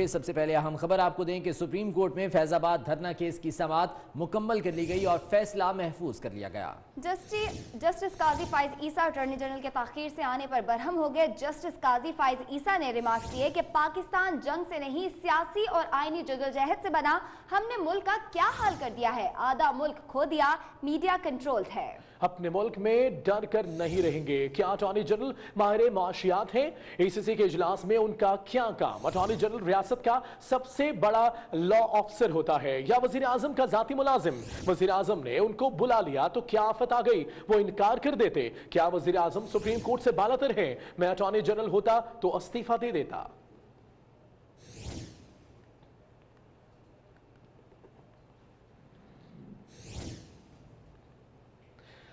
सबसे पहले अहम खबर आपको दें कि सुप्रीम कोर्ट में फैजाबाद धरना केस की समाअत मुकम्मल कर ली गई और फैसला महफूज कर लिया गया। जस्टिस काजी फाइज ईसा अटॉर्नी जनरल के ताखीर से आने पर बरहम हो गए। जस्टिस काजी फाइज ईसा ने रिमार्क्स दिए कि पाकिस्तान जंग से नहीं सियासी और आईनी जदोजहद से बना। हमने मुल्क का क्या हाल कर दिया है, आधा मुल्क खो दिया, मीडिया कंट्रोल्ड है। अपने मुल्क में डर कर नहीं रहेंगे, क्या अटॉर्नी जनरल माहिर माशियात हैं? एसीसी के इजलास में उनका क्या काम? अटॉर्नी जनरल रियासत का सबसे बड़ा लॉ ऑफिसर होता है या वजीर आजम का जाती मुलाजिम? वजीर आजम ने उनको बुला लिया तो क्या आफत आ गई, वो इनकार कर देते। क्या वजीर आजम सुप्रीम कोर्ट से बालातर हैं? मैं अटॉर्नी जनरल होता तो इस्तीफा दे देता।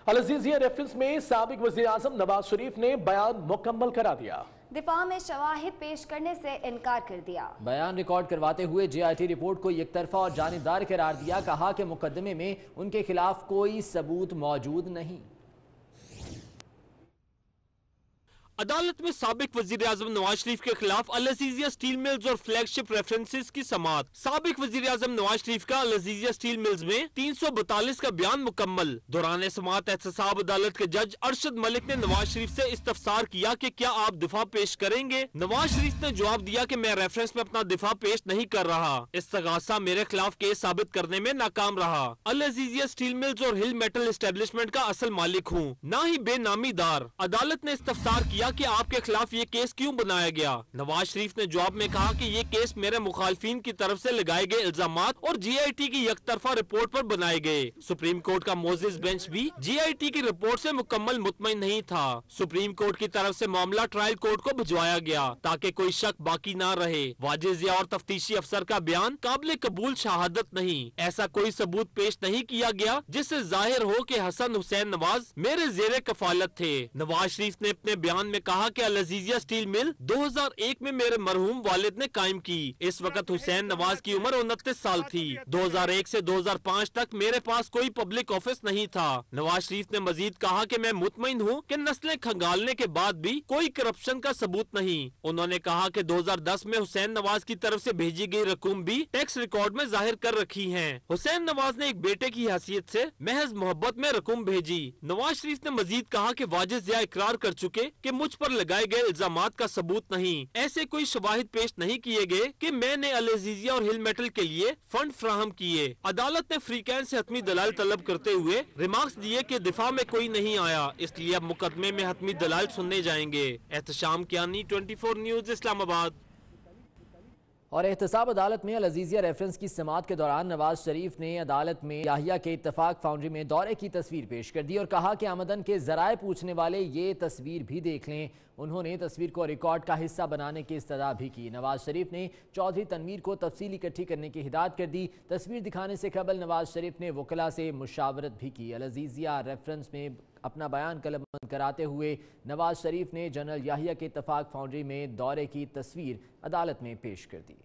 अल-अज़ीज़िया रेफरेंस में साबिक वज़ीर आज़म नवाज शरीफ ने बयान मुकम्मल करा दिया। दिफा में शवाहिद पेश करने से इनकार कर दिया। बयान रिकॉर्ड करवाते हुए JIT रिपोर्ट को एकतरफा और जानिबदार करार दिया। कहा कि मुकदमे में उनके खिलाफ कोई सबूत मौजूद नहीं। अदालत में साबिक वजीर आजम नवाज शरीफ के खिलाफ अल-अज़ीज़िया स्टील मिल्स और फ्लैगशिप रेफरेंसेस की समाअत। साबिक वजीर आजम नवाज शरीफ का अल-अज़ीज़िया स्टील मिल्स में 342 का बयान मुकम्मल। दौरान समाअत एहतसाब अदालत के जज अरशद मलिक ने नवाज शरीफ से इस्तफसार किया कि क्या आप दिफा पेश करेंगे। नवाज शरीफ ने जवाब दिया कि मैं रेफरेंस में अपना दिफा पेश नहीं कर रहा। इस्तगासा मेरे खिलाफ केस साबित करने में नाकाम रहा। अल-अज़ीज़िया स्टील मिल्स और हिल मेटल एस्टेब्लिशमेंट का असल मालिक हूँ, न ही बेनामीदार। अदालत ने इस्तफसार किया कि आपके खिलाफ ये केस क्यों बनाया गया। नवाज शरीफ ने जवाब में कहा कि ये केस मेरे मुखालफिन की तरफ से लगाए गए इल्जामात और JIT की यकतरफा रिपोर्ट पर बनाए गए। सुप्रीम कोर्ट का मोजिज बेंच भी JIT की रिपोर्ट से मुकम्मल मुतमईन नहीं था। सुप्रीम कोर्ट की तरफ से मामला ट्रायल कोर्ट को भिजवाया गया ताकि कोई शक बाकी न रहे। वाजिज़िया और तफ्तीशी अफसर का बयान काबिल कबूल शहादत नहीं। ऐसा कोई सबूत पेश नहीं किया गया जिससे जाहिर हो कि हसन हुसैन नवाज मेरे जेरे कफालत थे। नवाज शरीफ ने अपने बयान में कहा कि अल-अज़ीज़िया स्टील मिल 2001 में मेरे मरहूम वालिद ने कायम की। इस वक्त हुसैन नवाज की उम्र 29 साल थी। 2001 से 2005 तक मेरे पास कोई पब्लिक ऑफिस नहीं था। नवाज शरीफ ने मजीद कहा कि मैं मुतमईन हूँ कि नस्लें खंगालने के बाद भी कोई करप्शन का सबूत नहीं। उन्होंने कहा कि 2010 में हुसैन नवाज की तरफ से भेजी गई रकूम भी टैक्स रिकॉर्ड में जाहिर कर रखी है। हुसैन नवाज ने एक बेटे की हैसियत से महज मोहब्बत में रकूम भेजी। नवाज शरीफ ने मजीद कहा कि वाजिज़िया इकरार कर चुके कि मुझ पर लगाए गए इल्जामात का सबूत नहीं। ऐसे कोई शवाहिद पेश नहीं किए गए कि मैंने अल-अज़ीज़िया और हिल मेटल के लिए फंड फ्राहम किए। अदालत ने फ्रीकैन से हतमी दलाल तलब करते हुए रिमार्क्स दिए कि दिफा में कोई नहीं आया, इसलिए अब मुकदमे में हतमी दलाल सुनने जाएंगे। एहतशाम कियानी, 24 न्यूज, इस्लामाबाद। और एहतसाब अदालत में अल-अज़ीज़िया रेफरेंस की समाअत के दौरान नवाज शरीफ ने अदालत में याहिया के इत्तफाक फाउंड्री में दौरे की तस्वीर पेश कर दी और कहा कि आमदन के जराए पूछने वाले ये तस्वीर भी देख लें। उन्होंने तस्वीर को रिकॉर्ड का हिस्सा बनाने की इस्तदा भी की। नवाज शरीफ ने चौधरी तनवीर को तफसील इकट्ठी करने की हिदायत कर दी। तस्वीर दिखाने से कबल नवाज शरीफ ने वकला से मुशावरत भी की। अल-अज़ीज़िया रेफरेंस में अपना बयान कलमबंद कराते हुए नवाज शरीफ ने जनरल याहिया के इत्तफाक फाउंड्री में दौरे की तस्वीर अदालत में पेश कर दी।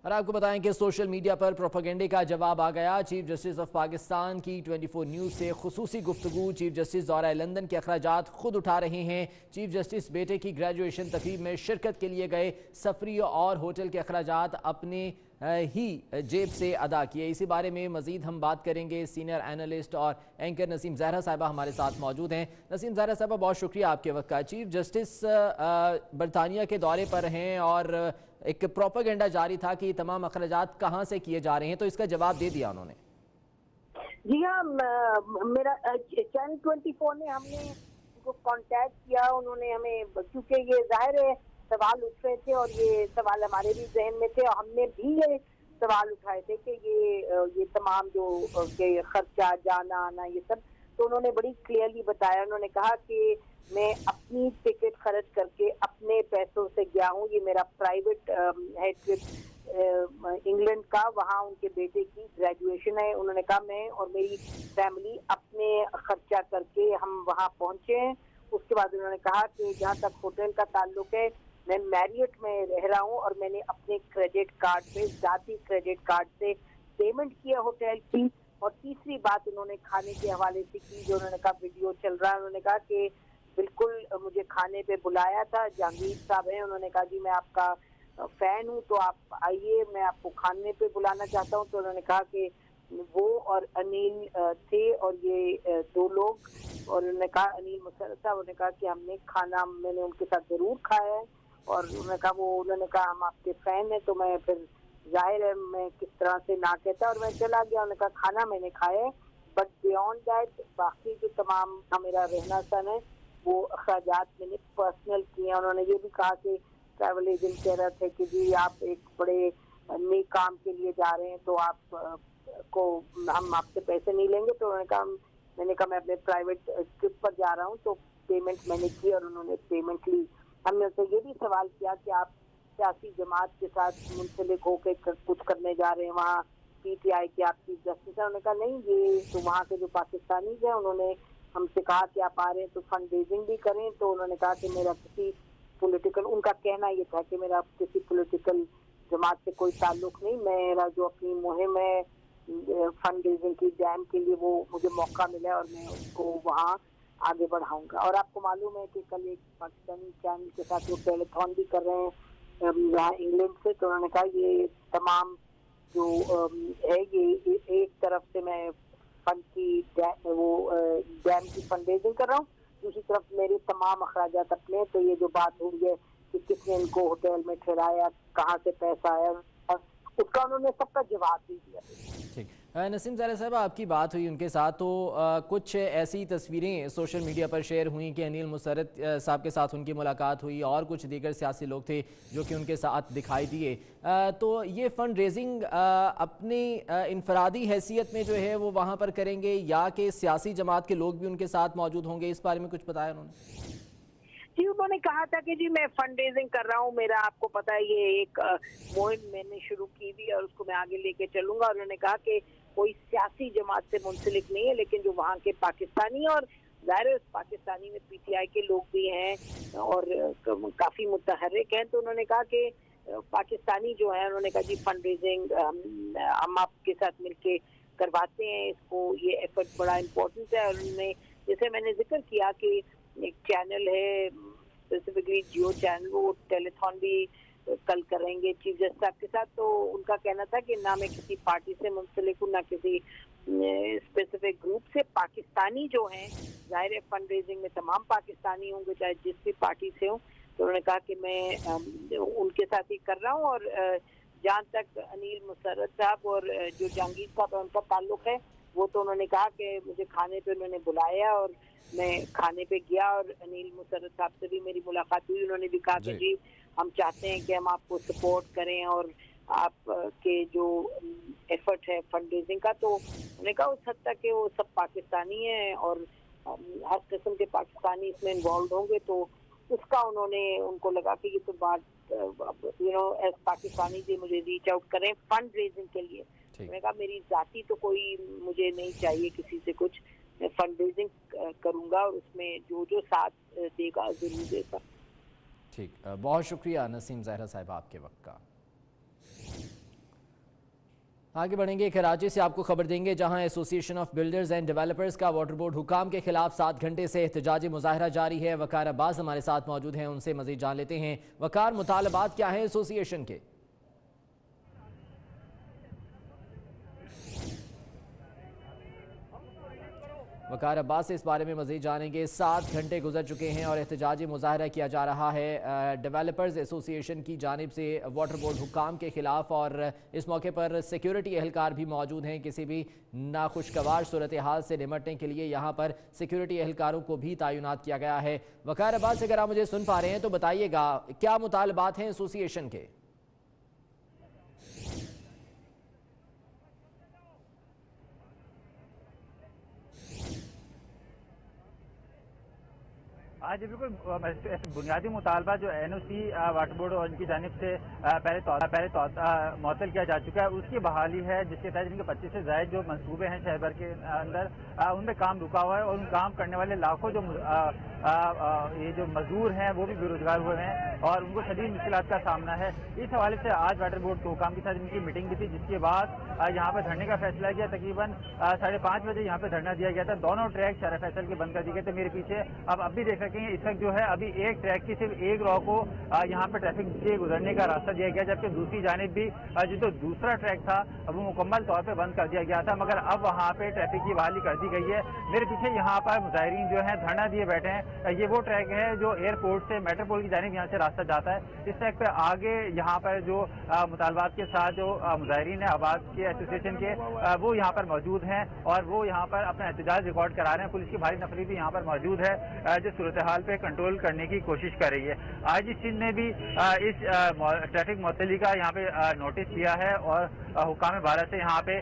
और आपको बताएं कि सोशल मीडिया पर प्रोपेगेंडे का जवाब आ गया। चीफ जस्टिस ऑफ पाकिस्तान की 24 न्यूज़ से खुसूसी गुफ्तगू। चीफ जस्टिस दौरा लंदन के अखराजात खुद उठा रहे हैं। चीफ जस्टिस बेटे की ग्रेजुएशन तकरीब में शिरकत के लिए गए, सफरी और होटल के अखराजात अपने ही जेब से अदा किए। इसी बारे में मजीद हम बात करेंगे। सीनियर एनालिस्ट और एंकर नसीम ज़हरा साहिबा हमारे साथ मौजूद हैं। नसीम ज़हरा साहिबा, बहुत शुक्रिया आपके वक्त का। चीफ जस्टिस बरतानिया के दौरे पर हैं और एक प्रोपेगेंडा जारी था कि तमाम अखराजात कहाँ से किए जा रहे हैं, तो इसका जवाब दे दिया उन्होंने। जी हाँ, मेरा चैनल 24 ने हमने उनको कांटेक्ट किया। उन्होंने हमें, क्योंकि ये जाहिर है सवाल उठ रहे थे और ये सवाल हमारे भी जहन में थे और हमने भी ये सवाल उठाए थे कि ये तमाम जो के खर्चा, जाना आना, ये सब, तो उन्होंने बड़ी क्लियरली बताया। उन्होंने कहा कि मैं अपनी टिकट खर्च करके अपने पैसों से गया हूँ। ये मेरा प्राइवेट है ट्रिप इंग्लैंड का, वहाँ उनके बेटे की ग्रेजुएशन है। उन्होंने कहा मैं और मेरी फैमिली अपने खर्चा करके हम वहाँ पहुँचे हैं। उसके बाद उन्होंने कहा कि जहाँ तक होटल का ताल्लुक है, मैं मैरियट में रह रहा हूँ और मैंने अपने क्रेडिट कार्ड पे, जाती क्रेडिट कार्ड से पेमेंट किया होटल की और तीसरी बात उन्होंने खाने के हवाले से की, जो उन्होंने कहा वीडियो चल रहा है, उन्होंने कहा कि बिल्कुल मुझे खाने पे बुलाया था, जहांगीर साहब हैं, उन्होंने कहा जी मैं आपका फैन हूँ तो आप आइए, मैं आपको खाने पे बुलाना चाहता हूँ। तो उन्होंने कहा कि वो और अनिल थे और ये दो लोग, और उन्होंने कहा अनिल मुसर्रफ साहब, उन्होंने कहा कि हमने खाना मैंने उनके साथ जरूर खाया है, और उन्होंने कहा हम आपके फैन हैं। तो मैं फिर जाहिर है मैं किस तरह से ना कहता, और मैं चला गया। उन्होंने कहा खाना मैंने खाया है, बट बियॉन्ड दैट बाकी जो तमाम मेरा रहना सहना है वो अखराजात मैंने पर्सनल किए हैं। उन्होंने ये भी कहा कि ट्रैवल एजेंट कह रहे थे कि जी आप एक बड़े नेक काम के लिए जा रहे हैं तो आप को हम आपसे पैसे नहीं लेंगे। तो मैंने कहा मैं अपने प्राइवेट ट्रिप पर जा रहा हूँ, तो पेमेंट मैंने की और उन्होंने पेमेंट ली। हमने उनसे ये भी सवाल किया कि आप सियासी जमात के साथ मुंसलिक होकर कुछ करने जा रहे हैं, वहाँ पीटीआई की आपकी जस्टिस है? उन्होंने कहा नहीं, ये तो वहाँ के जो पाकिस्तानी हैं उन्होंने हमसे कहा कि आप आ रहे हैं तो फंड रेजिंग भी करें। तो उन्होंने कहा कि मेरा किसी पॉलिटिकल, उनका कहना ये था कि मेरा किसी पॉलिटिकल जमात से कोई ताल्लुक नहीं, मेरा जो अपनी मुहिम है फंड रेजिंग की डैम के लिए, वो मुझे मौका मिला और मैं उसको वहाँ आगे बढ़ाऊंगा। और आपको मालूम है कि कल एक पाकिस्तानी चैनल के साथ वो टेलीथॉन भी कर रहे हैं यहाँ इंग्लैंड से। तो उन्होंने कहा ये तमाम जो है ये एक तरफ से मैं फंड की डैम की फंड रेजिंग कर रहा हूँ, दूसरी तरफ मेरे तमाम अखराजात अपने। तो ये जो बात हुई है कि किसने इनको होटल में ठहराया, कहाँ से पैसा आया, उसका उन्होंने सबका जवाब भी दिया। ठीक, नसीम ज़ाहिरा साहब आपकी बात हुई उनके साथ, तो कुछ ऐसी तस्वीरें सोशल मीडिया पर शेयर हुई कि अनिल मुसर्रफ साहब के साथ उनकी मुलाकात हुई और कुछ दीगर सियासी लोग थे जो कि उनके साथ दिखाई दिए। तो ये फ़ंड रेजिंग अपनी इनफरादी हैसियत में जो है वो वहाँ पर करेंगे या कि सियासी जमात के लोग भी उनके साथ मौजूद होंगे, इस बारे में कुछ बताया उन्होंने? जी उन्होंने कहा था कि जी मैं फंड रेजिंग कर रहा हूँ, मेरा आपको पता है ये एक मुहिम मैंने शुरू की थी और उसको मैं आगे लेके चलूंगा। और उन्होंने कहा कि कोई सियासी जमात से मुंसलिक नहीं है, लेकिन जो वहाँ के पाकिस्तानी, और ज़ाहिर है उस पाकिस्तानी में पीटीआई के लोग भी हैं और काफ़ी मुतहर्रिक हैं। तो उन्होंने कहा कि पाकिस्तानी जो है, उन्होंने कहा जी फंड रेजिंग हम आपके साथ मिलके करवाते हैं, इसको ये एफर्ट बड़ा इम्पोर्टेंट है। और उन्होंने, जैसे मैंने जिक्र किया कि एक चैनल है स्पेसिफिकली जियो चैनल, वो टेलीथॉन भी कल करेंगे चीफ जस्टिस साहब के साथ। तो उनका कहना था कि ना मैं किसी पार्टी से मुंसलिक हूँ, ना किसी स्पेसिफिक ग्रुप से। पाकिस्तानी जो हैं, जाहिर है फंड रेजिंग में तमाम पाकिस्तानी होंगे चाहे जिस भी पार्टी से हों। तो उन्होंने कहा कि मैं उनके साथ ही कर रहा हूँ। और जहाँ तक अनिल मुसर्रफ साहब और जो जहांगीर साहब है उनका ताल्लुक है, वो तो उन्होंने कहा कि मुझे खाने पे उन्होंने बुलाया और मैं खाने पे गया और अनिल मुसर्रफ साहब से भी मेरी मुलाकात हुई। उन्होंने भी कहा कि जी हम चाहते हैं कि हम आपको सपोर्ट करें और आप के जो एफर्ट है फंड रेजिंग का। तो उन्होंने कहा उस हद तक कि वो सब पाकिस्तानी हैं और हर किस्म के पाकिस्तानी इसमें इन्वॉल्व होंगे। तो उसका उनको लगा कि ये तो बात एज पाकिस्तानी जी मुझे रीच आउट करें फंड रेजिंग के लिए। मैंने कहा मेरी जाति तो कोई मुझे नहीं चाहिए किसी से कुछ, मैं फंड रेजिंग करूंगा और उसमें जो जो साथ देगा जरूर देगा। ठीक, बहुत शुक्रिया नसीम ज़ाहिरा साहब आपके वक्त का। आगे बढ़ेंगे, कराची से आपको खबर देंगे जहां association of builders and developers का वाटर बोर्ड हुकाम के खिलाफ 7 घंटे से एहतजाजी मुजाहरा जारी है। वकार अब्बास हमारे साथ मौजूद हैं, उनसे मजीद जान लेते हैं। वकार, मुतालबात क्या हैं एसोसिएशन के? वकार अब्बास से इस बारे में मज़ीद जानेंगे। 7 घंटे गुजर चुके हैं और एहतजाजी मुजाहरा किया जा रहा है डेवलपर्स एसोसिएशन की जानिब से वाटर बोर्ड हुकाम के ख़िलाफ़, और इस मौके पर सिक्योरिटी एहलकार भी मौजूद हैं। किसी भी नाखुशगवार सूरत हाल से निपटने के लिए यहाँ पर सिक्योरिटी एहलकारों को भी तैनात किया गया है। वकार अब्बास, अगर आप मुझे सुन पा रहे हैं तो बताइएगा क्या मुतालबात हैं एसोसिएशन के? आज बिल्कुल बुनियादी मुतालबा जो NOC वाटर बोर्ड और इनकी जानिब से पहले मुअत्तल किया जा चुका है, उसकी बहाली है, जिसके तहत इनके 25 से ज़ायद जो मंसूबे हैं शहर भर के अंदर, उनमें काम रुका हुआ है और उन काम करने वाले लाखों जो ये जो मजदूर हैं वो भी बेरोजगार हुए हैं और उनको शदीद मुश्किलात का सामना है। इस हवाले से आज वाटर बोर्ड को काम के साथ इनकी मीटिंग भी थी, जिसके बाद यहाँ पर धरने का फैसला किया। तकरीबन 5:30 बजे यहाँ पे धरना दिया गया था। दोनों ट्रैक शारा फैसल के बंद कर दिए गए थे। मेरे पीछे अब भी देख सकेंगे, इस वक्त जो है अभी एक ट्रैक की सिर्फ एक रॉ को यहाँ पे ट्रैफिक से गुजरने का रास्ता दिया गया, जबकि दूसरी जानिब भी जो दूसरा ट्रैक था वो मुकम्मल तौर पर बंद कर दिया गया था, मगर अब वहाँ पे ट्रैफिक की बहाली कर दी गई है। मेरे पीछे यहाँ पर मुजाहिरीन जो है धरना दिए बैठे हैं। ये वो ट्रैक है जो एयरपोर्ट से मेट्रोपोल की जानिब यहाँ से रास्ता जाता है। इस ट्रैक पे आगे यहाँ पर जो मुतालबात के साथ जो मुजाहिरीन है आवाज़ के एसोसिएशन के, वो यहाँ पर मौजूद हैं और वो यहाँ पर अपना एहतजाज रिकॉर्ड करा रहे हैं। पुलिस की भारी नफरी भी यहाँ पर मौजूद है जो सूरत हाल पे कंट्रोल करने की कोशिश कर रही है। आज इस चीन ने भी इस ट्रैफिक मुअत्तली का यहाँ पे नोटिस दिया है और हुकाम भारत से यहाँ पे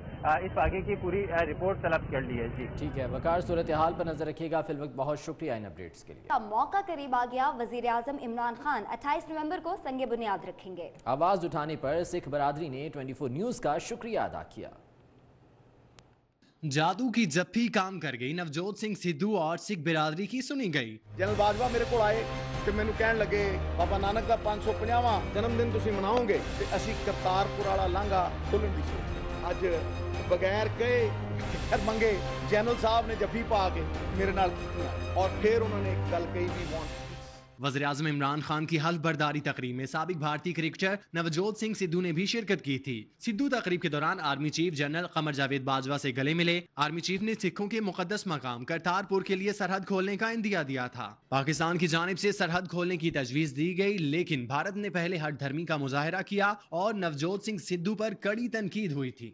इस वाक़े की पूरी रिपोर्ट तलब कर ली है। जी ठीक है वकार, सूरत हाल पर नजर रखिएगा। फिल वक्त बहुत शुक्रिया इन अपडेट्स के लिए। मौका करीब आ गया, वजीर आजम इमरान खान 28 नवंबर को संगे बुनियाद रखेंगे। आवाज उठाने पर सिख बरादरी ने 24 न्यूज का शुक्रिया अदा किया। जादू की जप्फी काम कर गई, नवजोत सिंह सिद्धू और सिख बिरादरी की सुनी गई। जनरल बाजवा मेरे को आए ਤੇ ਮੈਨੂੰ ਕਹਿਣ ਲੱਗੇ ਬਾਬਾ ਨਾਨਕ ਦਾ 550ਵਾਂ ਜਨਮ ਦਿਨ ਤੁਸੀਂ ਮਨਾਓਗੇ ਤੇ ਅਸੀਂ ਕਰਤਾਰਪੁਰ ਵਾਲਾ ਲਾਂਘਾ ਖੋਲਣ ਦੀ ਸੋਚ। ਅੱਜ ਬਗੈਰ ਕਹੇ ਖੈਰ ਮੰਗੇ ਜਨਰਲ ਸਾਹਿਬ ਨੇ ਜੱਫੀ ਪਾ ਕੇ ਮੇਰੇ ਨਾਲ ਕੀਤੀ और फिर उन्होंने एक गल कही भी वांट। वज़ीर-ए-आज़म इमरान खान की हल्फ बर्दारी तकरीब में साबिक भारतीय क्रिकेटर नवजोत सिंह सिद्धू ने भी शिरकत की थी। सिद्धू तकरीब के दौरान army chief general Qamar Javed Bajwa से गले मिले। आर्मी चीफ ने सिखों के मुकद्दस मकाम करतारपुर के लिए सरहद खोलने का इंदिया दिया था। पाकिस्तान की जानिब से सरहद खोलने की तजवीज दी गई, लेकिन भारत ने पहले हट धर्मी का मुजाहरा किया और नवजोत सिंह सिद्धू पर कड़ी तनकीद हुई थी।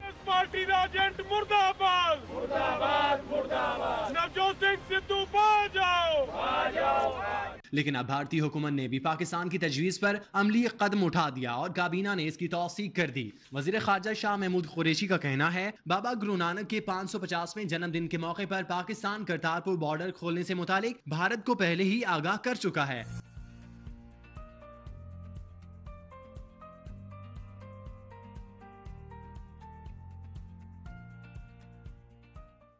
लेकिन अब भारतीय हुकूमत ने भी पाकिस्तान की तजवीज़ पर अमली कदम उठा दिया और काबीना ने इसकी तौसीक कर दी। वज़ीर ख़ारजा शाह महमूद कुरैशी का कहना है, बाबा गुरु नानक के 550वें जन्मदिन के मौके पर पाकिस्तान करतारपुर बॉर्डर खोलने से मुतालिक भारत को पहले ही आगाह कर चुका है।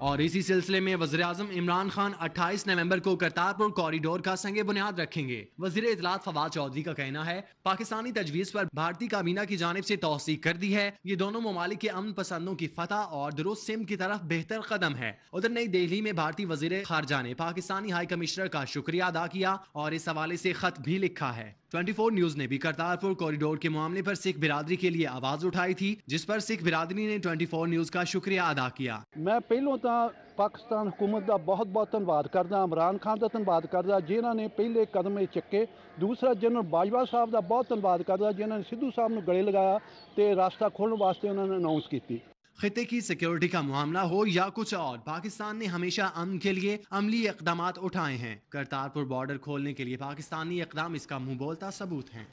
और इसी सिलसिले में वज़ीर-ए-आज़म इमरान खान 28 नवंबर को करतारपुर कॉरिडोर का संगे बुनियाद रखेंगे। वज़ीर इत्तलात फवाद चौधरी का कहना है, पाकिस्तानी तजवीज़ पर भारतीय काबीना की जानिब से तौसीक कर दी है। ये दोनों ममालिक के अमन पसंदों की फतह और दुरुस्त सिम की तरफ बेहतर कदम है। उधर नई दिल्ली में भारतीय वज़ीर ख़ारजा ने पाकिस्तानी हाई कमिश्नर का शुक्रिया अदा किया और इस हवाले से खत भी लिखा है। 24 न्यूज ने भी करतारपुर कॉरिडोर के मामले पर सिख बिरादरी के लिए आवाज उठाई थी, जिस पर सिख बिरादरी ने 24 न्यूज का शुक्रिया अदा किया। मैं पहलों तो पाकिस्तान हुकूमत का बहुत बहुत धन्यवाद करदा, इमरान खान का धन्यवाद करदा जिन्होंने पहले कदम चुके। दूसरा जनरल बाजवा साहब का बहुत धन्यवाद करदा जिन्होंने सिद्धू साहब को गले लगाया तो रास्ता खोलने वास्ते उन्होंने अनाउंस की। खिते की सिक्योरिटी का मामला हो या कुछ और, पाकिस्तान ने हमेशा अमन के लिए अमली इकदाम उठाए हैं। करतारपुर बॉर्डर खोलने के लिए पाकिस्तानी इकदाम इसका मुंह बोलता सबूत है।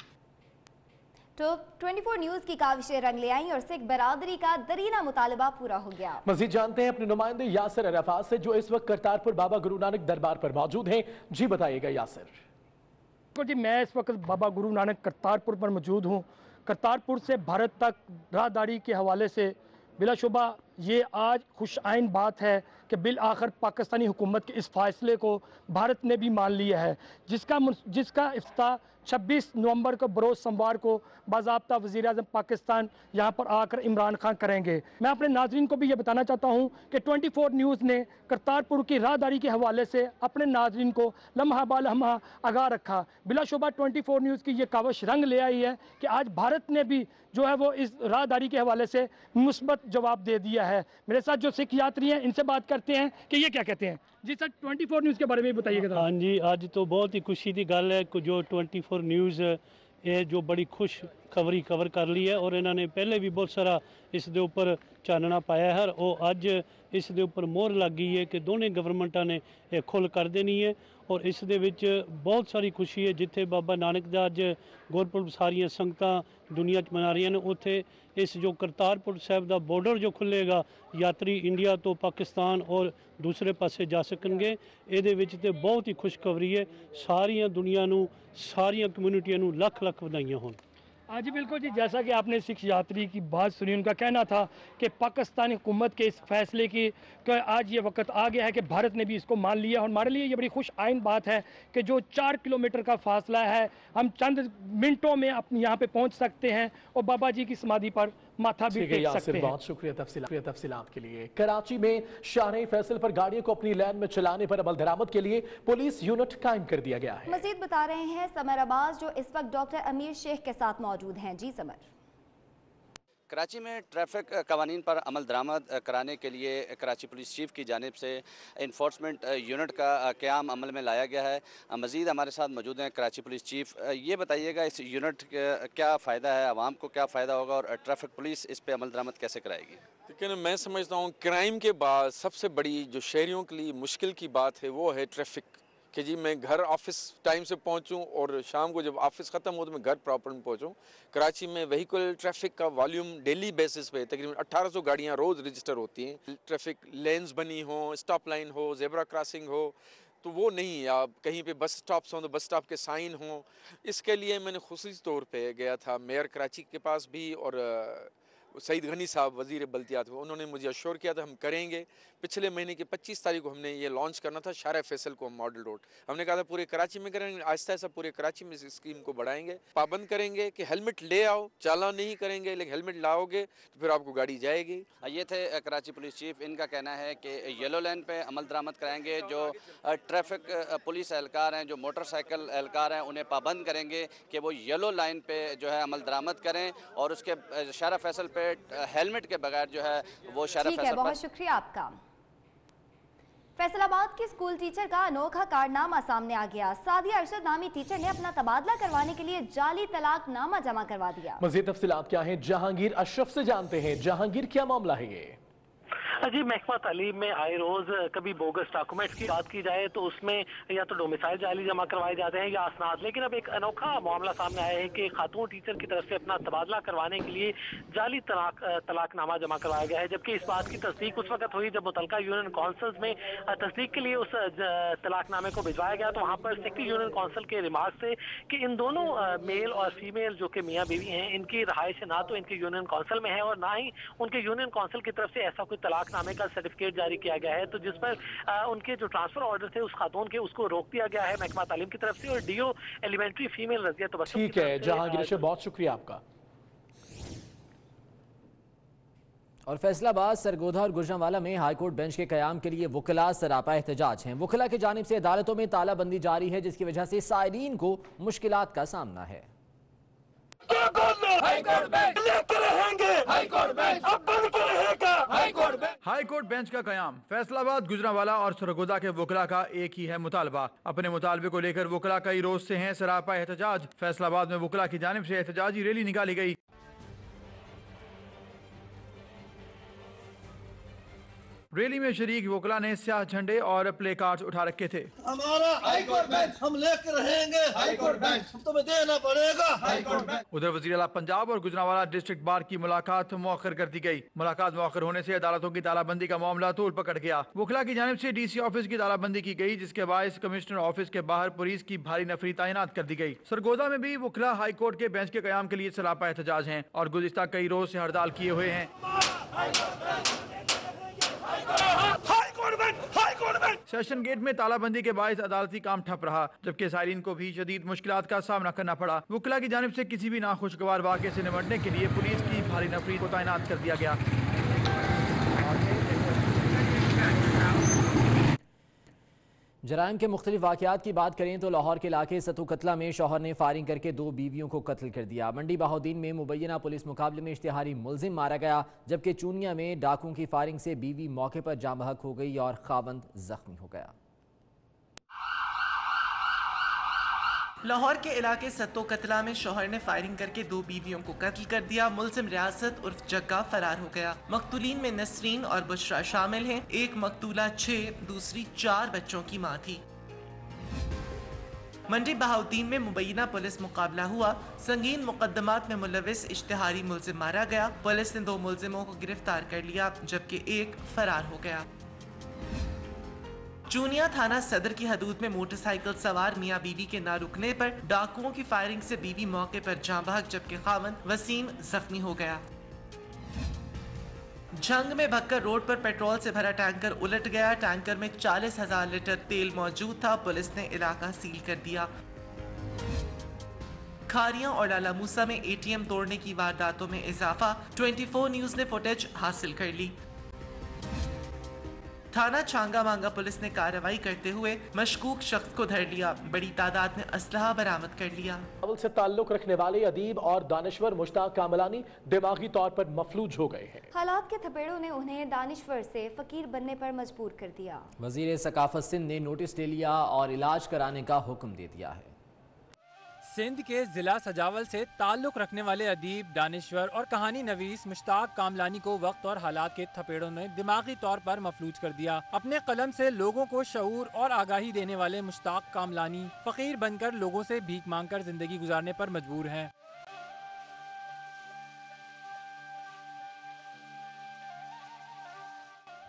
तो 24 न्यूज की काविशें रंग ले आई और सिख बरादरी का दरीना मुतालबा पूरा हो गया। मजीद जानते हैं अपने नुमाइंदे यासिर अराफात से, जो इस वक्त करतारपुर बाबा गुरु नानक दरबार पर मौजूद हैं। जी बताइएगा यासिर। जी मैं इस वक्त बाबा गुरु नानक करतारपुर पर मौजूद हूँ। करतारपुर से भारत तक राहदारी के हवाले से बिलाशुबा ये आज खुश आइन बात है कि बिल आखिर पाकिस्तानी हुकूमत के इस फ़ैसले को भारत ने भी मान लिया है, जिसका इफ्तिताह 26 नवंबर को बरोज़ सोमवार को बाज़ाब्ता वज़ीर-ए-आज़म पाकिस्तान यहाँ पर आकर इमरान खान करेंगे। मैं अपने नाज़रीन को भी ये बताना चाहता हूँ कि 24 न्यूज़ ने करतारपुर की राहदारी के हवाले से अपने नाज़रीन को लम्हा बा लम्हा आगाह रखा। बिलाशुबा 24 न्यूज़ की ये काविश रंग ले आई है कि आज भारत ने भी जो है वो इस राहदारी के हवाले से मुस्बत जवाब दे दिया है। मेरे साथ जो सिख यात्री हैं इनसे बात करते हैं कि ये क्या कहते हैं। जी सर 24 न्यूज़ के बारे में बताइएगा। हाँ जी, आज तो बहुत ही खुशी की गल है कि जो 24 न्यूज़ ये जो बड़ी खुश खबरी कवर कर ली है और इन्होंने पहले भी बहुत सारा इस दे उपर चानना पाया है और अज इस दे उपर मोहर लग गई है कि दोनों गवर्नमेंटा ने खुल कर देनी है और इस दे विच बहुत सारी खुशी है। जिथे बाबा नानक दा अज गुरपुरब सारियां संगतां दुनिया च मना रही हैं, उत्थे इस जो करतारपुर साहब दा बॉर्डर जो खुलेगा, यात्री इंडिया तो पाकिस्तान और दूसरे पासे जा सकणगे। इहदे विच ते बहुत ही खुशखबरी है। सारियां दुनिया नूं, सारियां कम्यूनिटियां नूं लख लख वधाइयां होण। हाँ जी बिल्कुल जी, जैसा कि आपने सिख यात्री की बात सुनी, उनका कहना था कि पाकिस्तानी हुकूमत के इस फैसले की आज ये वक्त आ गया है कि भारत ने भी इसको मान लिया। और हमारे लिए ये बड़ी खुश आइन बात है कि जो 4 किलोमीटर का फासला है, हम चंद मिनटों में अपने यहाँ पे पहुँच सकते हैं और बाबा जी की समाधि पर माथा भी टेक सकते हैं। बहुत शुक्रिया तफसीलात के लिए। कराची में शाह फैसल पर गाड़ियों को अपनी लैन में चलाने पर अमल दरामद के लिए पुलिस यूनिट कायम कर दिया गया है। मजीद बता रहे हैं समर अब्बास, जो इस वक्त डॉक्टर अमीर शेख के साथ मौजूद हैं। जी समर। कराची में ट्रैफिक कवानीन पर अमल दरामद कराने के लिए कराची पुलिस चीफ की जानिब से इन्फोर्समेंट यूनिट का क़याम अमल में लाया गया है। मज़ीद हमारे साथ मौजूद हैं कराची पुलिस चीफ। ये बताइएगा इस यूनिट का क्या फ़ायदा है, आवाम को क्या फ़ायदा होगा और ट्रैफिक पुलिस इस पर अमल दरामद कैसे कराएगी? लेकिन मैं समझता हूँ क्राइम के बाद सबसे बड़ी जो शहरियों के लिए मुश्किल की बात है वो है ट्रैफिक, कि जी मैं घर ऑफिस टाइम से पहुंचूं और शाम को जब ऑफिस ख़त्म हो तो मैं घर प्रॉपर में पहुंचूं। कराची में व्हीकल ट्रैफिक का वॉल्यूम डेली बेसिस पे तकरीबन 1800 गाड़ियां रोज़ रजिस्टर होती हैं। ट्रैफिक लेन्स बनी हो, स्टॉप लाइन हो, ज़ेब्रा क्रॉसिंग हो, तो वो नहीं है। आप कहीं पे बस स्टॉप्स हों तो बस स्टॉप के साइन हों। इसके लिए मैंने खुसूसी तौर पर गया था मेयर कराची के पास भी, और सईद गनी साहब वज़ीर बल्दियात, उन्होंने मुझे अश्योर किया था हम करेंगे। पिछले महीने की 25 तारीख को हमने ये लॉन्च करना था शाह फैसल को मॉडल रोड। हमने कहा था पूरे कराची में करेंगे, आहिस्ता आहिस्ता पूरे कराची में इस स्कीम को बढ़ाएंगे। पाबंद करेंगे कि हेलमेट ले आओ, चालान नहीं करेंगे, लेकिन हेलमेट लाओगे तो फिर आपको गाड़ी जाएगी। ये थे कराची पुलिस चीफ। इनका कहना है कि येलो लाइन पे अमल दरामद कराएंगे। जो ट्रैफिक पुलिस एहलकार हैं, जो मोटरसाइकिल एहलकार हैं, उन्हें पाबंद करेंगे कि वो येलो लाइन पे जो है अमल दरामद करें और उसके शाह फैसल पे हेलमेट के बगैर जो है वो शाह फैसल। बहुत शुक्रिया आपका। फैसलाबाद की स्कूल टीचर का अनोखा कारनामा सामने आ गया। सादिया अरशद नामी टीचर ने अपना तबादला करवाने के लिए जाली तलाकनामा जमा करवा दिया। मज़ीद तफसीलात क्या है जहांगीर अशरफ से जानते हैं। जहांगीर, क्या मामला है ये? जी, महकमा तालीम में आए रोज कभी बोगस डॉक्यूमेंट्स की बात की जाए तो उसमें या तो डोमिसाइल जाली जमा करवाए जाते हैं या असनाद, लेकिन अब एक अनोखा मामला सामने आया है कि खातून टीचर की तरफ से अपना तबादला करवाने के लिए जाली तलाकनामा जमा करवाया गया है। जबकि इस बात की तस्दीक उस वक्त हुई जब मुतलका यूनियन काउंसिल्स में तस्दीक के लिए उस तलाकनामे को भिजवाया गया, तो वहाँ पर सेक्रेटरी यूनियन काउंसिल के रिमार्क थे कि इन दोनों मेल और फीमेल जो कि मियाँ बीवी हैं, इनकी रहाइश ना तो इनके यूनियन काउंसिल में है और ना ही उनके यूनियन काउंसिल की तरफ से ऐसा कोई तलाकनामे का सर्टिफिकेट जारी किया गया है। तो जिस पर उनके जो ट्रांसफर ऑर्डर थे उस खातून के, उसको रोक दिया गया है महकमा तालीम की तरफ से। और DO elementary female Razia Tabassum, ठीक है जहांगीर, बहुत शुक्रिया आपका। और फैसलाबाद, सरगोधा और गुजरांवाला में हाईकोर्ट बेंच के कयाम के लिए वुकला सरापा एहतजाज हैं। वुकला की जानिब से अदालतों में तालाबंदी जारी है, जिसकी वजह से साइरीन को मुश्किलात का सामना है। हाईकोर्ट बेंच का कयाम। फैसलाबाद, गुजरांवाला और सरगोधा के वुकला का एक ही है मुतालबा। अपने मुतालबे को लेकर वुकला कई रोज से हैं सरापा एहतजाज। फैसलाबाद में वुकला की जानिब से एहतजाजी रैली निकाली गई। रैली में शरीक वुकला ने स्याह झंडे और प्ले कार्ड उठा रखे थे। हमारा हाईकोर्ट बेंच हम लेकर रहेंगे, हाईकोर्ट बेंच तुम्हें देना पड़ेगा, हाईकोर्ट बेंच। उधर वज़ीर आला पंजाब और गुजरांवाला डिस्ट्रिक्ट बार की मुलाकात मौखर कर दी गई। मुलाकात मौखर होने से अदालतों की तालाबंदी का मामला तूल पकड़ गया। वुकला की जानिब से डीसी ऑफिस की तालाबंदी की गई, जिसके बायस कमिश्नर ऑफिस के बाहर पुलिस की भारी नफरी तैनात कर दी गई। सरगोधा में भी वुकला हाईकोर्ट के बेंच के कयाम के लिए सरापा एहतजाज हैं और गुज़िश्ता कई रोज से हड़ताल किए हुए हैं। सेशन गेट में तालाबंदी के बायस अदालती काम ठप रहा, जबकि साइरीन को भी शदीद मुश्किलात का सामना करना पड़ा। वुकला की जानिब से किसी भी नाखुशगवार वाक़े से निपटने के लिए पुलिस की भारी नफरी को तैनात कर दिया गया। जराइम के मुख्तलिफ वाक़यात की बात करें तो लाहौर के इलाके सतू कतला में शौहर ने फायरिंग करके 2 बीवियों को कत्ल कर दिया। मंडी बहाउद्दीन में मुबैना पुलिस मुकाबले में इश्तिहारी मुलजिम मारा गया, जबकि चूनिया में डाकुओं की फायरिंग से बीवी मौके पर जाँ बहक हो गई और खावंद जख्मी हो गया। लाहौर के इलाके सत्तो कतला में शौहर ने फायरिंग करके 2 बीवियों को कत्ल कर दिया। मुलजिम रियासत उर्फ जग्गा फरार हो गया। मकतूलीन में नसरीन और बुशरा शामिल हैं। एक मकतूला 6, दूसरी 4 बच्चों की मां थी। मंडी बहाउद्दीन में मुबैना पुलिस मुकाबला हुआ। संगीन मुकदमात में मुलविस इश्तिहारी मुलजिम मारा गया। पुलिस ने 2 मुलजिमों को गिरफ्तार कर लिया जबकि एक फरार हो गया। चूनिया थाना सदर की हदूद में मोटरसाइकिल सवार मियां बीवी के ना रुकने पर डाकुओं की फायरिंग से बीवी मौके पर जाँ बहक जबकि खावंद वसीम जख्मी हो गया। झंग में भक्कर रोड पर पेट्रोल से भरा टैंकर उलट गया। टैंकर में 40,000 लीटर तेल मौजूद था। पुलिस ने इलाका सील कर दिया। खारियां और लाला मूसा में ATM तोड़ने की वारदातों में इजाफा। 24 न्यूज ने फुटेज हासिल कर ली। थाना छांगा मांगा पुलिस ने कार्रवाई करते हुए मशकूक शख्स को धर लिया। बड़ी तादाद में असलहा बरामद कर लिया। बिलावल से ताल्लुक रखने वाले अदीब और दानिश्वर मुश्ताक कामलानी दिमागी तौर पर मफलूज हो गए हैं। हालात के थपेड़ों ने उन्हें दानिश्वर से फकीर बनने पर मजबूर कर दिया। वजीर सकाफत सिंध ने नोटिस ले लिया और इलाज कराने का हुक्म दे दिया है। सिंध के जिला सजावल से ताल्लुक रखने वाले अदीब, दानिश्वर और कहानी नवीस मुश्ताक कामलानी को वक्त और हालात के थपेड़ों ने दिमागी तौर पर मफलूज कर दिया। अपने कलम से लोगों को शऊर और आगाही देने वाले मुश्ताक कामलानी फकीर बनकर लोगों से भीख मांगकर जिंदगी गुजारने पर मजबूर हैं।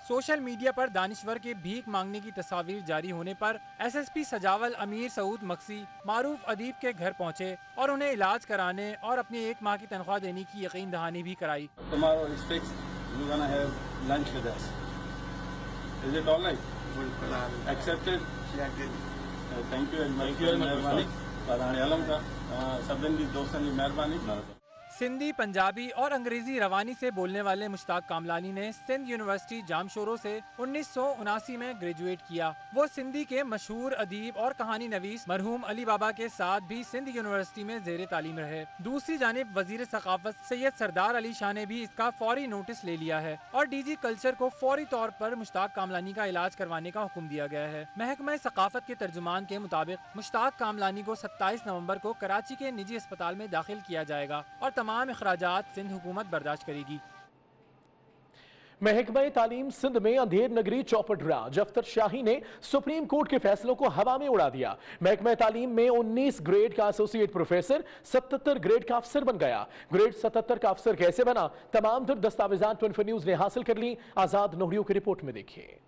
सोशल मीडिया पर दानिश्वर के भीख मांगने की तस्वीर जारी होने पर SSP सजावल अमीर सऊद मक्सी मारूफ अदीब के घर पहुंचे और उन्हें इलाज कराने और अपनी 1 माह की तनख्वाह देने की यकीन दहानी भी कराई। सिंधी, पंजाबी और अंग्रेजी रवानी से बोलने वाले मुश्ताक कामलानी ने सिंध यूनिवर्सिटी जामशोरो से 1979 में ग्रेजुएट किया। वो सिंधी के मशहूर अदीब और कहानी नवीस मरहूम अली बाबा के साथ भी सिंध यूनिवर्सिटी में ज़ेरे तालीम रहे। दूसरी जानिब वजीर सकाफत सैयद सरदार अली शाह ने भी इसका फौरी नोटिस ले लिया है और DG कल्चर को फौरी तौर पर मुश्ताक कामलानी का इलाज करवाने का हुक्म दिया गया है। महकमा सकाफत के तर्जुमान के मुताबिक मुश्ताक कामलानी को 27 नवंबर को कराची के निजी अस्पताल में दाखिल किया जाएगा और तमाम अखराजात सिंध हुकूमत बर्दाश्त करेगी। महकमा तालीम सिंध में अंधेर नगरी चौपट राज अफ्तर शाही ने सुप्रीम कोर्ट के फैसलों को हवा में उड़ा दिया। महकमा तालीम में 19 ग्रेड का एसोसिएट प्रोफेसर 77 ग्रेड का अफसर बन गया। ग्रेड 77 का अफसर कैसे बना, तमाम दस्तावेजात 24 न्यूज ने हासिल कर ली। आजाद नोहरियों की रिपोर्ट में देखिए।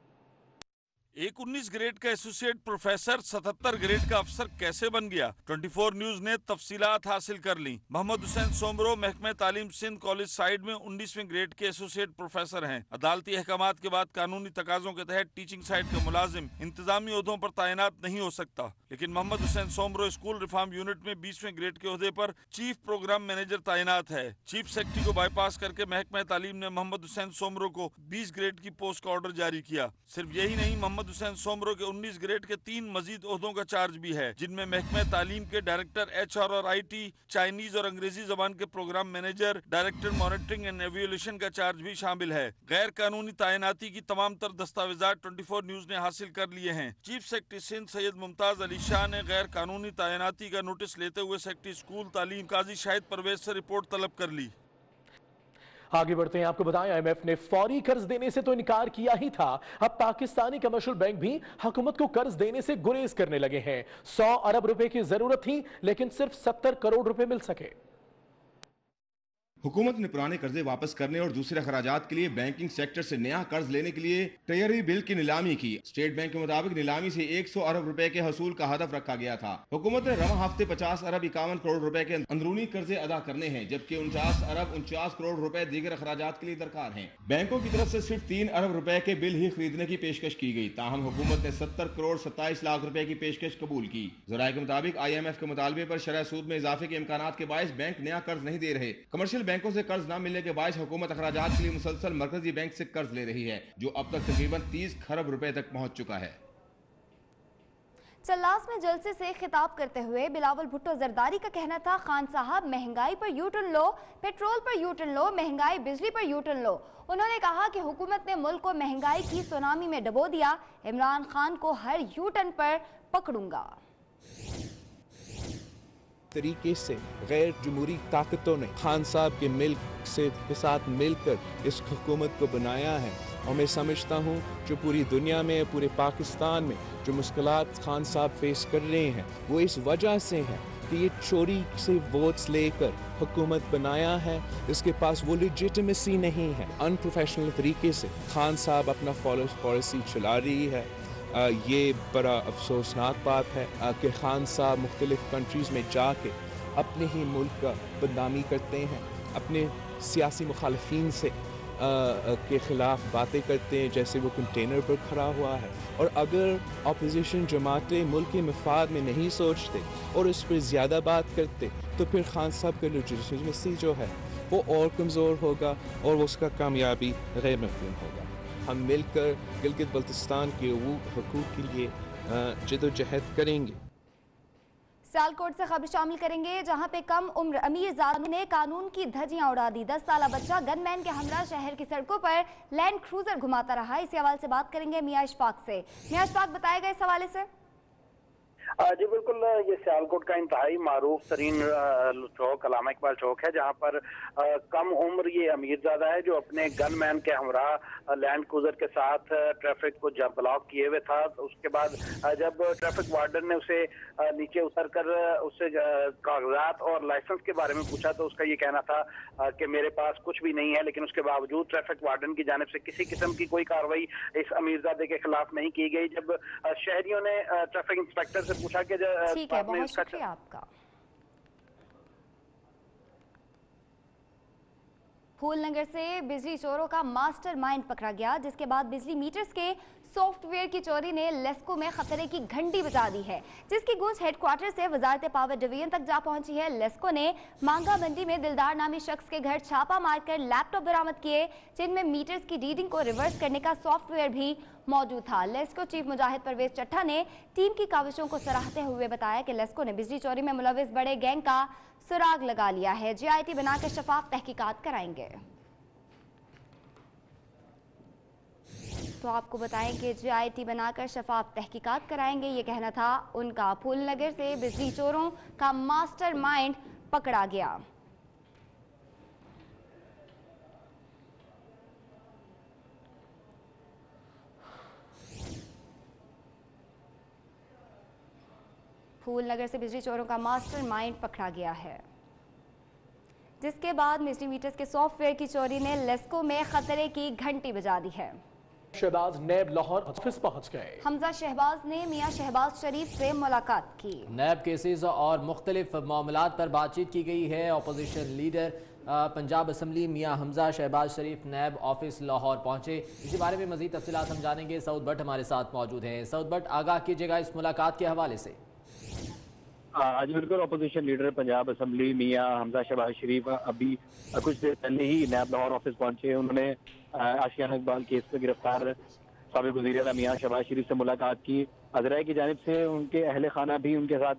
एक 19 ग्रेड का एसोसिएट प्रोफेसर 77 ग्रेड का अफसर कैसे बन गया, 24 न्यूज ने तफसीलात हासिल कर ली। मोहम्मद हुसैन सोमरो महकमा तालीम सिंध कॉलेज साइड में 19वें ग्रेड के एसोसिएट प्रोफेसर हैं। अदालती अहकामात के बाद कानूनी तकाजों के तहत टीचिंग साइड का मुलाजिम इंतजामी ओहदों पर तैनात नहीं हो सकता, लेकिन Mohammad Hussain Soomro school reform unit में 20वें ग्रेड के ओहदे पर चीफ प्रोग्राम मैनेजर तैनात है। चीफ सेक्रेटरी को बाईपास करके महकमा तालीम ने मोहम्मद हुसैन सोमरो को 20 ग्रेड की पोस्ट का ऑर्डर जारी किया। सिर्फ यही नहीं, मोहम्मद हुसैन सोमरो के 19 ग्रेड के 3 मजीद ओहदों का चार्ज भी है, जिनमें महकमा तालीम के डायरेक्टर HR और IT, चाइनीज और अंग्रेजी जबान के programme manager, director monitoring and evaluation का चार्ज भी शामिल है। गैर कानूनी तैनाती की तमाम तर दस्तावेजात 24 न्यूज ने हासिल कर लिए हैं। चीफ सेक्रेटरी सिंध सैयद मुमताज अली शाह ने गैर कानूनी तैनाती का नोटिस लेते हुए सेक्रेटरी स्कूल तालीम काजी शाहिद परवेज से रिपोर्ट तलब कर ली। आगे बढ़ते हैं, आपको बताएं IMF ने फौरी कर्ज देने से तो इनकार किया ही था, अब पाकिस्तानी कमर्शियल बैंक भी हुकूमत को कर्ज देने से गुरेज करने लगे हैं। 100 अरब रुपए की जरूरत थी, लेकिन सिर्फ 70 करोड़ रुपए मिल सके। हुकूमत ने पुराने कर्जे वापस करने और दूसरे अखराजात के लिए बैंकिंग सेक्टर से नया कर्ज लेने के लिए ट्रेजरी बिल की नीलामी की। स्टेट बैंक के मुताबिक नीलामी से 100 अरब रुपए के हसूल का हदफ रखा गया था। हुकूमत ने रवा हफ्ते 50 अरब 51 करोड़ रुपए के अंदरूनी कर्जे अदा करने हैं, जबकि 49 अरब 49 करोड़ रुपए दीगर अखराजात के लिए दरकार हैं। बैंकों की तरफ से सिर्फ 3 अरब रुपए के बिल ही खरीदने की पेशकश की गई, ताहम हुकूमत ने 70 करोड़ 27 लाख रुपए की पेशकश कबूल की। ज़राए के मुताबिक IMF के मुतालबे पर शरह सूद में इजाफे के इम्कानात के बायस बैंक नया कर्ज नहीं दे रहे। कमर्शियल बैंकों से कर्ज न मिलने के बायस हुकूमत अखराजात के लिए मुसलसल मरकजी बैंक से कर्ज ले रही है, जो अब तक तकरीबन 30 खरब रुपए तक पहुंच चुका है। चल्लास में जलसे से खिताब करते हुए बिलावल भुट्टो जरदारी का कहना था, खान साहब महंगाई पर यू टर्न लो, पेट्रोल पर यू टर्न लो, महंगाई बिजली पर यू टर्न लो। उन्होंने कहा कि हुकूमत ने मुल्क को महंगाई की सुनामी में डबो दिया, इमरान खान को हर यू टर्न पर पकड़ूंगा। तरीके से गैर जमहूरी ताकतों ने खान साहब के साथ मिलकर इस हुकूमत को बनाया है। और मैं समझता हूँ जो पूरी दुनिया में, पूरे पाकिस्तान में जो मुश्किलात खान साहब फेस कर रहे हैं वो इस वजह से है कि ये चोरी से वोट्स लेकर हुकूमत बनाया है। इसके पास वो लेजिटिमेसी नहीं है। अनप्रोफेशनल तरीके से खान साहब अपना पॉलिसी चला रही है। ये बड़ा अफसोसनाक बात है कि खान साहब मुख्तलिफ कंट्रीज़ में जाके अपने ही मुल्क का बदनामी करते हैं, अपने सियासी मुखालफीन से के ख़िलाफ़ बातें करते हैं जैसे वो कंटेनर पर खड़ा हुआ है। और अगर अपोजिशन जमातें मुल्क के मफाद में नहीं सोचते और उस पर ज़्यादा बात करते तो फिर खान साहब का लेजिटिमेसी जो है वो और कमज़ोर होगा और उसका कामयाबी गैर मुमकिन होगा। हम मिलकर गिलगित बल्तिस्तान के हकूक़ के लिए जदोजहद करेंगे। सियालकोट से खबर शामिल करेंगे, जहां पे कम उम्र अमीरजादा ने कानून की धज्जियां उड़ा दी। 10 साला बच्चा गनमैन के हमला शहर की सड़कों पर लैंड क्रूजर घुमाता रहा। इसी हवाले से बात करेंगे मियां इशफाक से। मियां इशफाक, बताएगा इस हवाले से। जी बिल्कुल, ये सियालकोट का इंतहाई मारूफ तरीन चौक अल्लामा इकबाल चौक है, जहाँ पर कम उम्र ये अमीरजादा है जो अपने गनमैन के हमरा लैंड क्रूजर के साथ ट्रैफिक को जब ब्लॉक किए हुए था। तो उसके बाद जब ट्रैफिक वार्डन ने उसे नीचे उतरकर उससे कागजात और लाइसेंस के बारे में पूछा तो उसका ये कहना था कि मेरे पास कुछ भी नहीं है। लेकिन उसके बावजूद ट्रैफिक वार्डन की जानिब से किसी किस्म की कोई कार्रवाई इस अमीरजादे के खिलाफ नहीं की गई। जब शहरियों ने ट्रैफिक इंस्पेक्टर से पूछा कि ठीक है, बहुत शुक्रिया आपका। फूलनगर से बिजली चोरों का मास्टरमाइंड पकड़ा गया, जिसके बाद बिजली मीटर्स के सॉफ्टवेयर की चोरी ने लेस्को में खतरे की घंटी बजा दी है, जिसकी गूंज हेडक्वार्टर से वजारत पावर डिवीजन तक जा पहुंची है। लेस्को ने मांगा मंडी में दिलदार नामी शख्स के घर छापा मारकर लैपटॉप बरामद किए, जिनमें मीटर्स की रीडिंग को रिवर्स करने का सॉफ्टवेयर भी मौजूद था। लेस्को चीफ मुजाहिद परवेज चट्टा ने टीम की काविशों को सराहते हुए बताया कि लेस्को ने बिजली चोरी में मुलविस बड़े गैंग का सुराग लगा लिया है। GIT बनाकर शफाफ तहकीकात कराएंगे। तो आपको बताएं कि GIT बनाकर शफाफ तहकीकात कराएंगे, ये कहना था उनका। फूलनगर से बिजली चोरों का मास्टरमाइंड पकड़ा गया। फूलनगर से बिजली चोरों का मास्टरमाइंड पकड़ा गया है, जिसके बाद बिजली मीटर्स के सॉफ्टवेयर की चोरी ने लेस्को में खतरे की घंटी बजा दी है। शहबाज नैब लाहौर ऑफिस पहुंच गए। हमजा शहबाज ने मियां शहबाज शरीफ से मुलाकात की। नैब केसेस और मुख्तलिफ मामलात पर बातचीत की गई है। अपोजिशन लीडर पंजाब असम्बली मियां हमजा शहबाज शरीफ नैब ऑफिस लाहौर पहुंचे। इसी बारे में मजीद तफसीलात हम जानेंगे। सऊद भट्ट हमारे साथ मौजूद हैं। सऊद भट्ट, आगाह कीजिएगा इस मुलाकात के हवाले से। आज बिल्कुल अपोजिशन लीडर पंजाब असम्बली मियां हमजा शहबाज शरीफ अभी कुछ देर पहले ही नैब लाहौर ऑफिस पहुंचे। उन्होंने आशियाना इकबाल केस में गिरफ्तार साबिक वज़ीर आला मियां शहबाज शरीफ से मुलाकात की। अज़राए की जानिब से उनके अहले खाना भी उनके साथ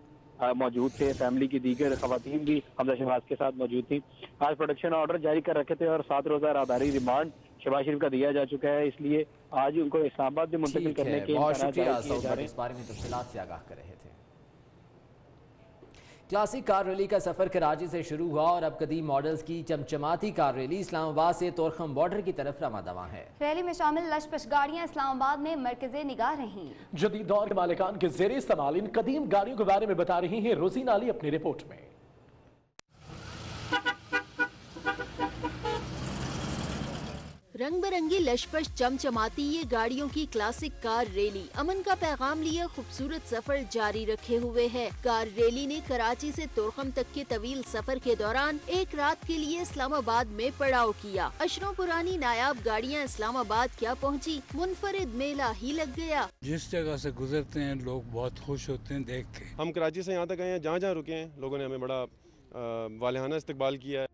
मौजूद थे। फैमिली की दीगर खवातीन भी हमजा शहबाज के साथ मौजूद थी। आज प्रोटेक्शन ऑर्डर जारी कर रखे थे और 7 रोज़ा राहदारी रिमांड शहबाज शरीफ का दिया जा चुका है, इसलिए आज उनको इस्लामाबाद में मुंतकिल करने के इस बारे में तफसीलात से आगाह कर रहे थे। क्लासिक कार रैली का सफर कराची से शुरू हुआ और अब कदीम मॉडल्स की चमचमाती कार रैली इस्लामाबाद से तोरखम बॉर्डर की तरफ रवाना है। रैली में शामिल लशपश गाड़ियां इस्लामाबाद में मरकज़े निगाह रहीं। जदीद दौर के मालिकान के ज़ेरे इस्तेमाल इन कदीम गाड़ियों के बारे में बता रही हैं रोजीना अली अपनी रिपोर्ट में। रंग बिरंगी लशपश चमचमाती ये गाड़ियों की क्लासिक कार रैली अमन का पैगाम लिए खूबसूरत सफर जारी रखे हुए है। कार रैली ने कराची से तोरखम तक के तवील सफर के दौरान एक रात के लिए इस्लामाबाद में पड़ाव किया। अशरों पुरानी नायाब गाड़ियां इस्लामाबाद क्या पहुंची, मुनफरिद मेला ही लग गया। जिस जगह से गुजरते हैं लोग बहुत खुश होते हैं देख के। हम कराची से यहाँ तक आए हैं, जहाँ जहाँ रुके हैं लोगों ने हमें बड़ा वालिहाना इस्तकबाल किया है।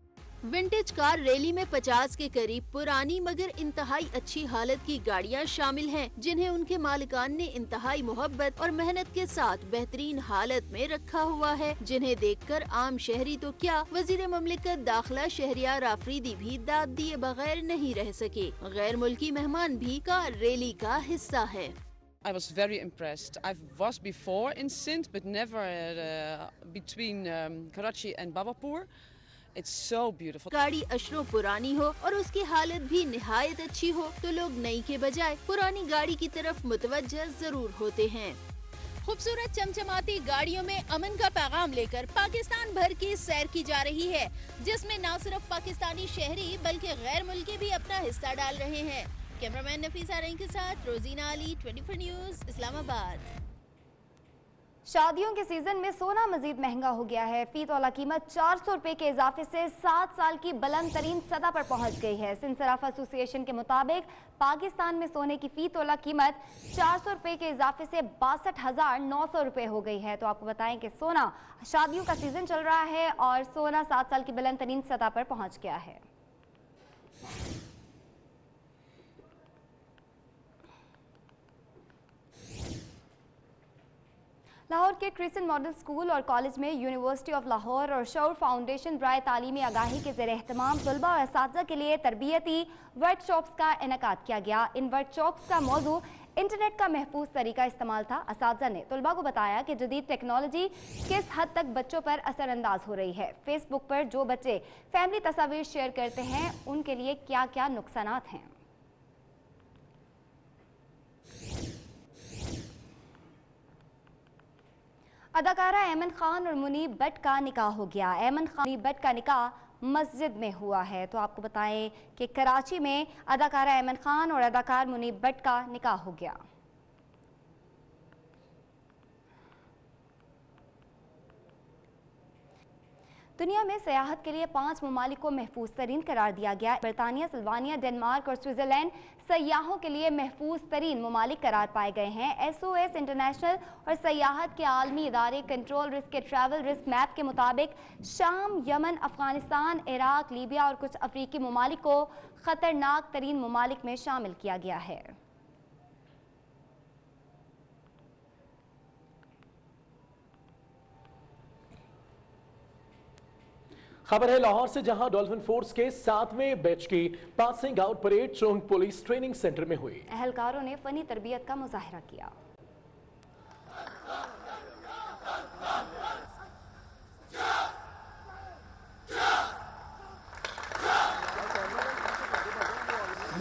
विंटेज कार रैली में 50 के करीब पुरानी मगर इंतहाई अच्छी हालत की गाड़ियां शामिल हैं, जिन्हें उनके मालिकान ने इंतहाई मोहब्बत और मेहनत के साथ बेहतरीन हालत में रखा हुआ है, जिन्हें देखकर आम शहरी तो क्या वजीर ममलिकत दाखिला शहरियार आफरीदी भी दाद दिए बगैर नहीं रह सके। गैर मुल्की मेहमान भी कार रैली का हिस्सा है। I was very impressed. I was before in Sindh, but never between Karachi and Babapur. It's so beautiful. गाड़ी अशरों पुरानी हो और उसकी हालत भी निहायत अच्छी हो तो लोग नई के बजाय पुरानी गाड़ी की तरफ मुतवज्जह जरूर होते हैं। खूबसूरत चमचमाती गाड़ियों में अमन का पैगाम लेकर पाकिस्तान भर की सैर की जा रही है, जिसमें न सिर्फ पाकिस्तानी शहरी बल्कि गैर मुल्की भी अपना हिस्सा डाल रहे हैं। कैमरामैन नफीसा रईं के साथ रोजीना अली, 24 न्यूज़, इस्लामाबाद। शादियों के सीजन में सोना मजीद महंगा हो गया है। फी तोला कीमत 400 रुपए के इजाफे से 7 साल की बुलंद तरीन सतह पर पहुंच गई है। सिंध सराफ एसोसिएशन के मुताबिक पाकिस्तान में सोने की फी तोला कीमत 400 रुपए के इजाफे से 62,900 रुपए हो गई है। तो आपको बताएं कि सोना, शादियों का सीजन चल रहा है और सोना 7 साल की बुलंद तरीन सतह पर पहुंच गया है। लाहौर के क्रिस्टन मॉडल स्कूल और कॉलेज में यूनिवर्सिटी ऑफ लाहौर और शऊर फाउंडेशन बराए तालीमी आगाही के ज़ेर एहतमाम तलबा और असातिज़ा के लिए तरबियती वर्कशॉप्स का इनेकाद किया गया। इन वर्कशॉप्स का मौजू इंटरनेट का महफूज तरीका इस्तेमाल था। असातिज़ा ने तलबा को बताया कि जदीद टेक्नोलॉजी किस हद तक बच्चों पर असरअंदाज हो रही है। फेसबुक पर जो बच्चे फैमिली तस्वीर शेयर करते हैं उनके लिए क्या क्या नुकसानात हैं। अदाकारा ऐमन खान और मुनीब भट्ट का निकाह हो गया। ऐमन खान मुनीब भट्ट का निकाह मस्जिद में हुआ है। तो आपको बताएं कि कराची में अदाकारा ऐमन खान और अदाकार मुनीब भट्ट का निकाह हो गया। दुनिया में सयाहत के लिए 5 ममालिक को महफूज तरीन करार दिया गया। बरतानिया, सिल्वानिया, डेनमार्क और स्विट्जरलैंड सयाहों के लिए महफूज तरीन ममालिक करार पाए गए हैं। SOS इंटरनेशनल और सयाहत के आलमी इदारे कंट्रोल रिस्क के ट्रैवल रिस्क मैप के मुताबिक शाम, यमन, अफगानिस्तान, इराक, लीबिया और कुछ अफ्रीकी ममालिक को खतरनाक तरीन ममालिक में शामिल किया गया है। खबर है लाहौर से, जहां डॉल्फिन फोर्स के 7वें बैच की पासिंग आउट परेड चोंग पुलिस ट्रेनिंग सेंटर में हुई। एहलकारों ने फनी तरबियत का मुजाहिरा किया।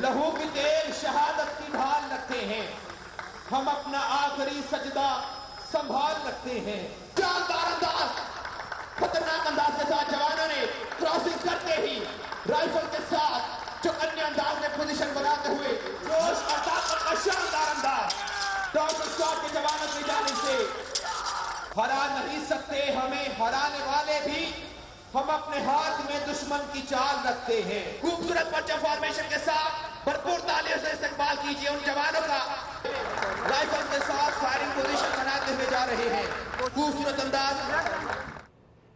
लहू की तेल शहादत की ढाल रखते हैं, हम अपना आखिरी सजदा संभाल रखते हैं। जानदार अंदाज, खतरनाक अंदाज के साथ जवानों ने क्रॉसिंग करते ही राइफल के साथ जो अन्य अंदाज में पोजीशन बनाते हुए जोश और ताकत का शानदार अंदाज डॉल्फिन स्क्वाड के जवानों की जानिब से हरा नहीं सकते हमें हराने वाले भी, हम अपने हाथ में दुश्मन की चाल रखते हैं। खूबसूरत पर्चा फॉर्मेशन के साथ भरपूर तालियों से इस्तकबाल कीजिए उन जवानों का, राइफल के साथ फायरिंग पोजीशन बनाते हुए जा रहे हैं। खूबसूरत अंदाज